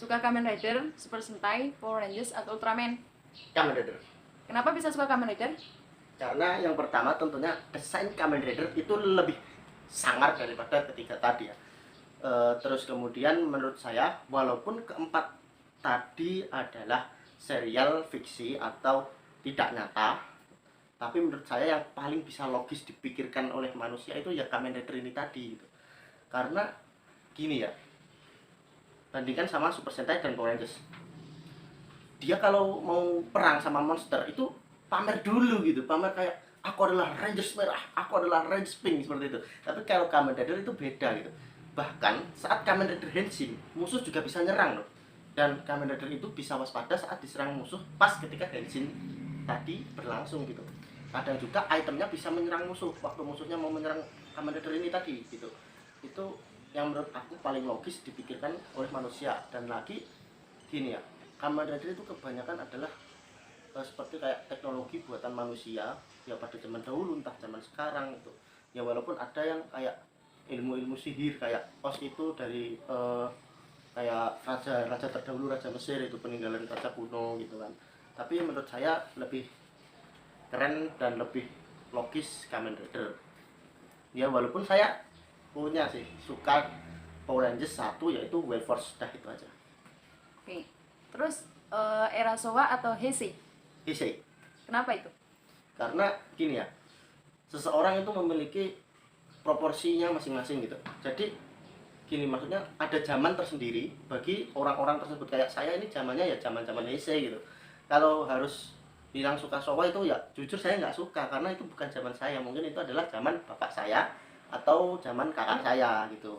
Suka Kamen Rider, Super Sentai, Power Rangers, atau Ultraman? Kamen Rider. Kenapa bisa suka Kamen Rider? Karena yang pertama tentunya desain Kamen Rider itu lebih sangar daripada ketiga tadi ya. Terus kemudian menurut saya walaupun keempat tadi adalah serial fiksi atau tidak nyata, tapi menurut saya yang paling bisa logis dipikirkan oleh manusia itu ya Kamen Rider ini tadi gitu. Karena gini ya, bandingkan sama Super Sentai dan Power Rangers, dia kalau mau perang sama monster itu pamer dulu gitu, pamer kayak aku adalah Rangers merah, aku adalah Rangers pink, seperti itu. Tapi kalau Kamen Rider itu beda gitu. Bahkan saat Kamen Rider Henshin, musuh juga bisa nyerang loh. Dan Kamen Rider itu bisa waspada saat diserang musuh pas ketika Henshin tadi berlangsung gitu. Kadang juga itemnya bisa menyerang musuh waktu musuhnya mau menyerang Kamen Rider ini tadi gitu. Itu yang menurut aku paling logis dipikirkan oleh manusia. Dan lagi gini ya, Kamen Rider itu kebanyakan adalah seperti kayak teknologi buatan manusia ya pada zaman dahulu entah zaman sekarang itu ya, walaupun ada yang kayak ilmu-ilmu sihir kayak Os itu dari kayak raja terdahulu, raja Mesir itu peninggalan raja kuno gitu kan. Tapi menurut saya lebih keren dan lebih logis Kamen Rider ya, walaupun saya punya sih suka Power Rangers satu yaitu Wild Force, dah itu aja. Oke. Terus era Showa atau Heisei? Heisei. Kenapa itu? Karena gini ya, seseorang itu memiliki proporsinya masing-masing gitu. Jadi gini, maksudnya ada zaman tersendiri bagi orang-orang tersebut. Kayak saya ini zamannya ya zaman-zaman Heisei gitu. Kalau harus bilang suka Showa itu ya jujur saya nggak suka, karena itu bukan zaman saya. Mungkin itu adalah zaman bapak saya atau zaman kakak saya gitu.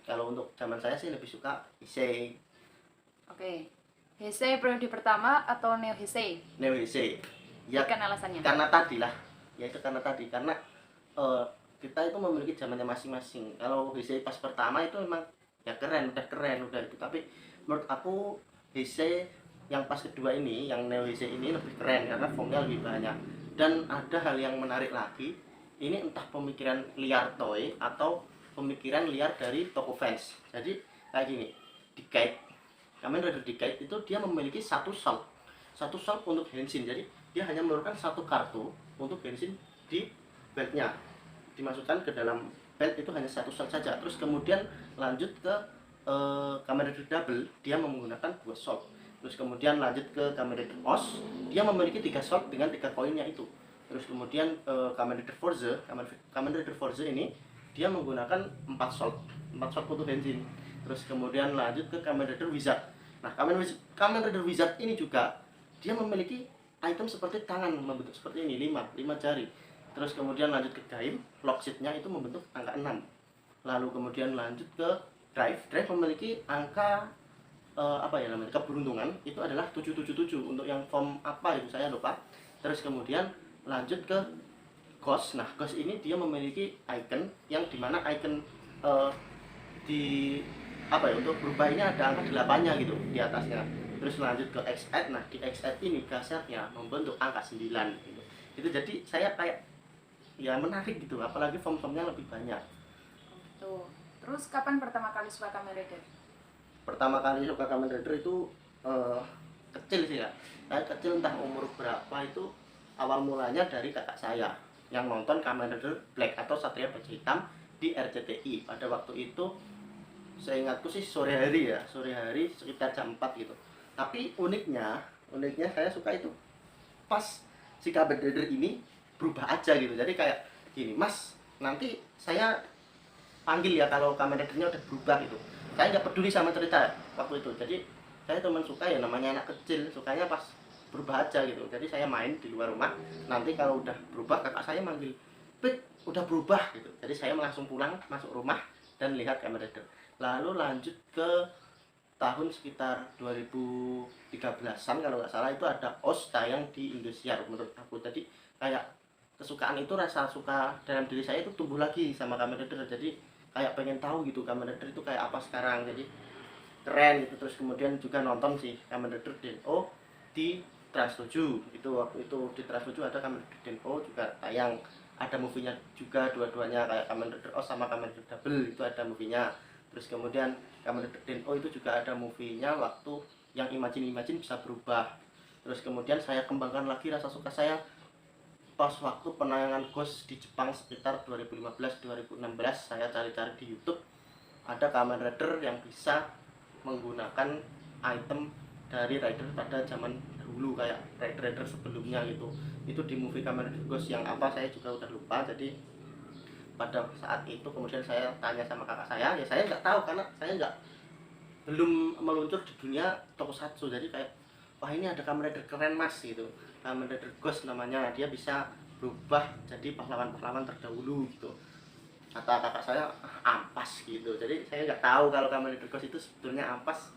Kalau untuk zaman saya sih lebih suka Heisei. Oke. Heisei periode pertama atau Neo Heisei? Neo Heisei. Ya, Berikan alasannya. karena tadi lah. Ya itu karena tadi, karena kita itu memiliki zamannya masing-masing. Kalau Heisei pas pertama itu memang ya keren, udah itu. Tapi menurut aku Heisei yang pas kedua ini, yang Neo Heisei ini lebih keren karena formnya lebih banyak. Dan ada hal yang menarik lagi. Ini entah pemikiran liar Toei atau pemikiran liar dari toko fans. Jadi kayak gini, Decade, Kamen Rider Decade itu dia memiliki satu shop untuk Henshin. Jadi dia hanya memerlukan satu kartu untuk Henshin di beltnya, dimasukkan ke dalam belt itu hanya satu shot saja. Terus kemudian lanjut ke Kamen Rider Double, dia menggunakan dua shot. Terus kemudian lanjut ke Kamen Rider Os, dia memiliki 3 shot dengan 3 koinnya itu. Terus kemudian Kamen Rider Force, Kamen Rider Force ini dia menggunakan 4 shot untuk Henshin. Terus kemudian lanjut ke Kamen Rider Wizard. Nah, Kamen Rider Wizard ini juga dia memiliki item seperti tangan membentuk seperti ini, 5 jari. Terus kemudian lanjut ke Gaim, locksheetnya itu membentuk angka 6. Lalu kemudian lanjut ke Drive memiliki angka apa ya namanya, keberuntungan itu adalah 777. Untuk yang form apa itu saya lupa. Terus kemudian lanjut ke Ghost. Nah, Ghost ini dia memiliki icon yang dimana icon di apa ya, untuk berubah ini ada angka 8-nya gitu di atasnya. Terus lanjut ke X8. Nah, di X8 ini gasnya membentuk angka 9 gitu. Itu jadi saya kayak ya menarik gitu, apalagi form-formnya lebih banyak. Tuh. Terus kapan pertama kali suka Kamen Rider? Pertama kali suka Kamen Rider itu kecil sih ya. Saya kecil entah umur berapa itu, awal mulanya dari kakak saya yang nonton Kamen Rider Black atau Satria Baja Hitam di RCTI. Pada waktu itu saya ingatku sih sore hari sekitar jam 4 gitu. Tapi uniknya saya suka itu pas si Kamen Rider ini berubah aja gitu. Jadi kayak gini, Mas, nanti saya panggil ya kalau Kamen Ridernya udah berubah gitu. Saya nggak peduli sama cerita waktu itu. Jadi saya cuma suka ya, namanya anak kecil, sukanya pas berubah aja gitu. Jadi saya main di luar rumah, nanti kalau udah berubah kakak saya manggil, Pit, udah berubah gitu. Jadi saya langsung pulang, masuk rumah dan lihat Kamen Rider. Lalu lanjut ke tahun sekitar 2013-an kalau nggak salah, itu ada OS tayang di Indosiar. Menurut aku tadi kayak kesukaan itu, rasa suka dalam diri saya itu tumbuh lagi sama Kamen Rider. Jadi kayak pengen tahu gitu Kamen Rider itu kayak apa sekarang. Jadi keren gitu. Terus kemudian juga nonton sih Kamen Rider Den-O di Trans 7. Itu waktu itu di Trans 7 ada Kamen Rider Den-O juga tayang, ada movie-nya juga dua-duanya, kayak Kamen Rider Os sama Kamen Rider Double itu ada movie-nya. Terus kemudian Kamen Rider Den-O itu juga ada movie-nya waktu yang Imagine bisa berubah. Terus kemudian saya kembangkan lagi rasa suka saya pas waktu penayangan Ghost di Jepang sekitar 2015-2016. Saya cari-cari di YouTube, ada Kamen Rider yang bisa menggunakan item dari Rider pada zaman dulu kayak Rider sebelumnya gitu. Itu di movie Kamen Rider Ghost yang apa saya juga udah lupa. Jadi pada saat itu kemudian saya tanya sama kakak saya, ya saya nggak tahu karena saya belum meluncur di dunia tokusatsu. Jadi kayak, wah ini ada Kamen Rider keren mas gitu, Kamen Rider Ghost namanya, dia bisa berubah jadi pahlawan-pahlawan terdahulu gitu. Kata kakak saya, "Ah, ampas gitu." Jadi saya nggak tahu kalau Kamen Rider Ghost itu sebetulnya ampas.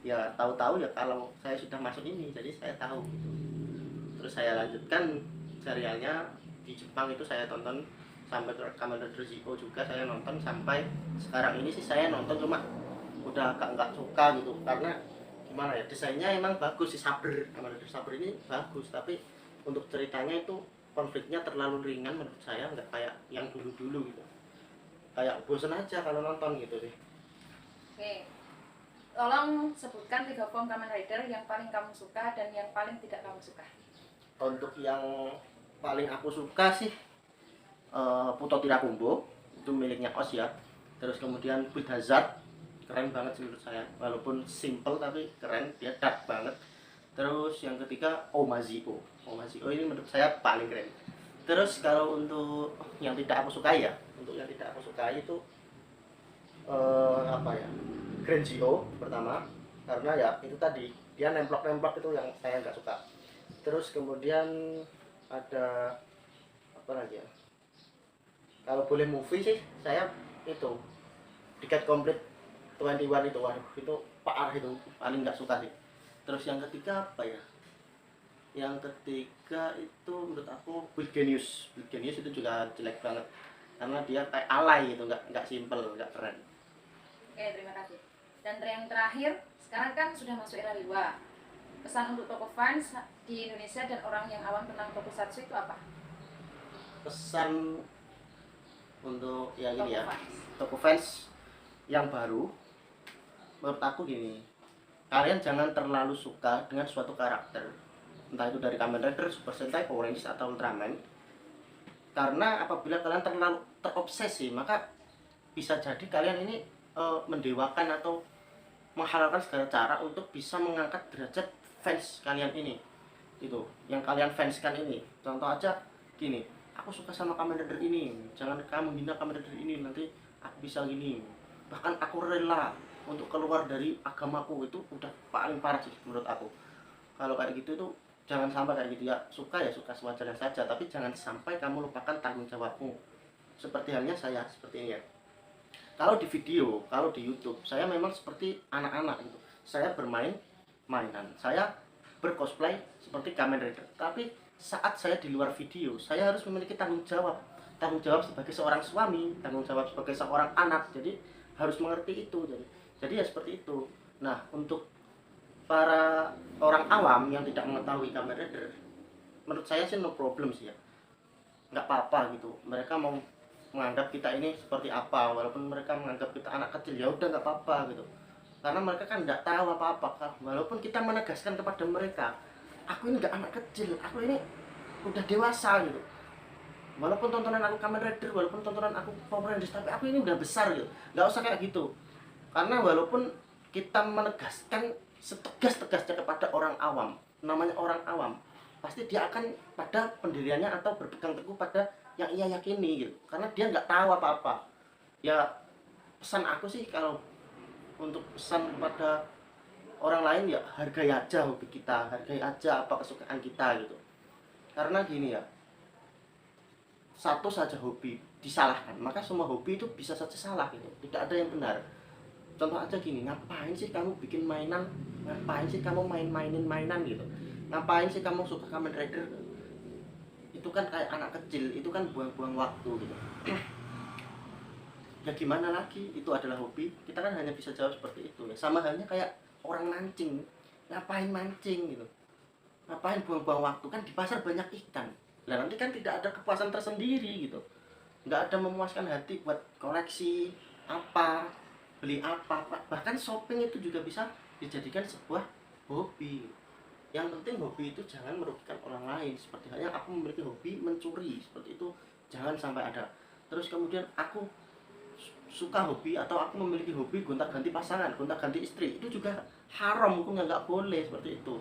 Ya tahu-tahu ya kalau saya sudah masuk ini, jadi saya tahu gitu. Terus saya lanjutkan serialnya di Jepang, itu saya tonton sampai ke Kamen Rider Zero juga saya nonton. Sampai sekarang ini sih saya nonton, cuma udah agak nggak suka gitu karena gimana ya, desainnya emang bagus sih, Saber, Kamen Rider Saber ini bagus, tapi untuk ceritanya itu konfliknya terlalu ringan menurut saya, nggak kayak yang dulu-dulu gitu, kayak bosen aja kalau nonton gitu sih. Oke, tolong sebutkan 3 form Kamen Rider yang paling kamu suka dan yang paling tidak kamu suka. Untuk yang paling aku suka sih Puto Tirakumbo, itu miliknya OS ya. Terus kemudian Build Hazard, keren banget sih menurut saya, walaupun simple tapi keren, dia dark banget. Terus yang ketiga Omazio ini menurut saya paling keren. Terus kalau untuk yang tidak aku sukai ya, untuk yang tidak aku sukai itu apa ya, Grandgio pertama, karena ya itu tadi dia nemplok-nemplok itu yang saya nggak suka. Terus kemudian ada apa lagi ya, kalau boleh movie sih saya itu Ticket Complete 21 itu, waduh itu parah, itu paling nggak suka sih. Terus yang ketiga apa ya, yang ketiga itu menurut aku Build Genius itu juga jelek banget karena dia kayak alay gitu, nggak simple, nggak keren. Oke, terima kasih. Dan yang terakhir, sekarang kan sudah masuk era Dewa. Pesan untuk toko fans di Indonesia dan orang yang awam tentang tokusatsu itu apa? Pesan untuk ya gini ya, Fans. toko fans yang baru, menurut aku gini, kalian jangan terlalu suka dengan suatu karakter, entah itu dari Kamen Rider, Super Sentai, Power Rangers atau Ultraman. Karena apabila kalian terlalu terobsesi, maka bisa jadi kalian ini mendewakan atau menghalalkan segala cara untuk bisa mengangkat derajat fans kalian ini. Itu yang kalian fanskan ini. Contoh aja gini, aku suka sama Kamen Rider ini, jangan kamu hina Kamen Rider ini, nanti aku bisa gini. Bahkan aku rela untuk keluar dari agamaku, itu udah paling parah sih menurut aku. Kalau kayak gitu itu jangan sampai kayak gitu ya. Suka ya suka sewajarnya saja, tapi jangan sampai kamu lupakan tanggung jawabmu. Seperti halnya saya seperti ini ya. Kalau di video, kalau di YouTube, saya memang seperti anak-anak gitu. Saya bermain mainan, saya bercosplay seperti Kamen Rider. Tapi saat saya di luar video, saya harus memiliki tanggung jawab sebagai seorang suami, tanggung jawab sebagai seorang anak. Jadi harus mengerti itu. Jadi ya seperti itu. Nah, untuk para orang awam yang tidak mengetahui Kamen Rider, menurut saya sih no problem sih ya, nggak apa-apa gitu. Mereka mau menganggap kita ini seperti apa, walaupun mereka menganggap kita anak kecil, ya udah nggak apa-apa gitu, karena mereka kan nggak tahu apa-apa. Walaupun kita menegaskan kepada mereka, aku ini nggak anak kecil, aku ini udah dewasa gitu. Walaupun tontonan aku Kamen Rider, walaupun tontonan aku Power Rangers, tapi aku ini udah besar gitu. Nggak usah kayak gitu, karena walaupun kita menegaskan setegas-tegasnya kepada orang awam, namanya orang awam, pasti dia akan pada pendiriannya atau berpegang teguh pada yang ia yakini gitu, karena dia nggak tahu apa-apa. Ya pesan aku sih, kalau untuk pesan kepada orang lain ya, hargai aja hobi kita, hargai aja apa kesukaan kita gitu. Karena gini ya, satu saja hobi disalahkan, maka semua hobi itu bisa saja salah gitu, tidak ada yang benar. Contoh aja gini, ngapain sih kamu bikin mainan, ngapain sih kamu mainin mainan gitu, ngapain sih kamu suka Kamen Rider, itu kan kayak anak kecil, itu kan buang-buang waktu gitu. Ya gimana lagi, itu adalah hobi, kita kan hanya bisa jawab seperti itu ya. Sama halnya kayak orang mancing, ngapain mancing gitu, ngapain buang-buang waktu, kan di pasar banyak ikan, nah nanti kan tidak ada kepuasan tersendiri gitu, nggak ada memuaskan hati buat koleksi apa. beli apa, bahkan shopping itu juga bisa dijadikan sebuah hobi. Yang penting hobi itu jangan merugikan orang lain. Seperti halnya aku memiliki hobi mencuri, seperti itu jangan sampai ada. Terus kemudian aku suka hobi atau aku memiliki hobi gonta-ganti pasangan, gonta-ganti istri, itu juga haram, hukumnya nggak boleh seperti itu.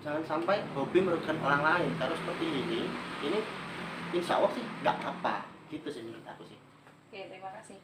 Jangan sampai hobi merugikan orang lain. Kalau seperti ini insya Allah sih nggak apa, gitu sih menurut aku sih. Oke, terima kasih.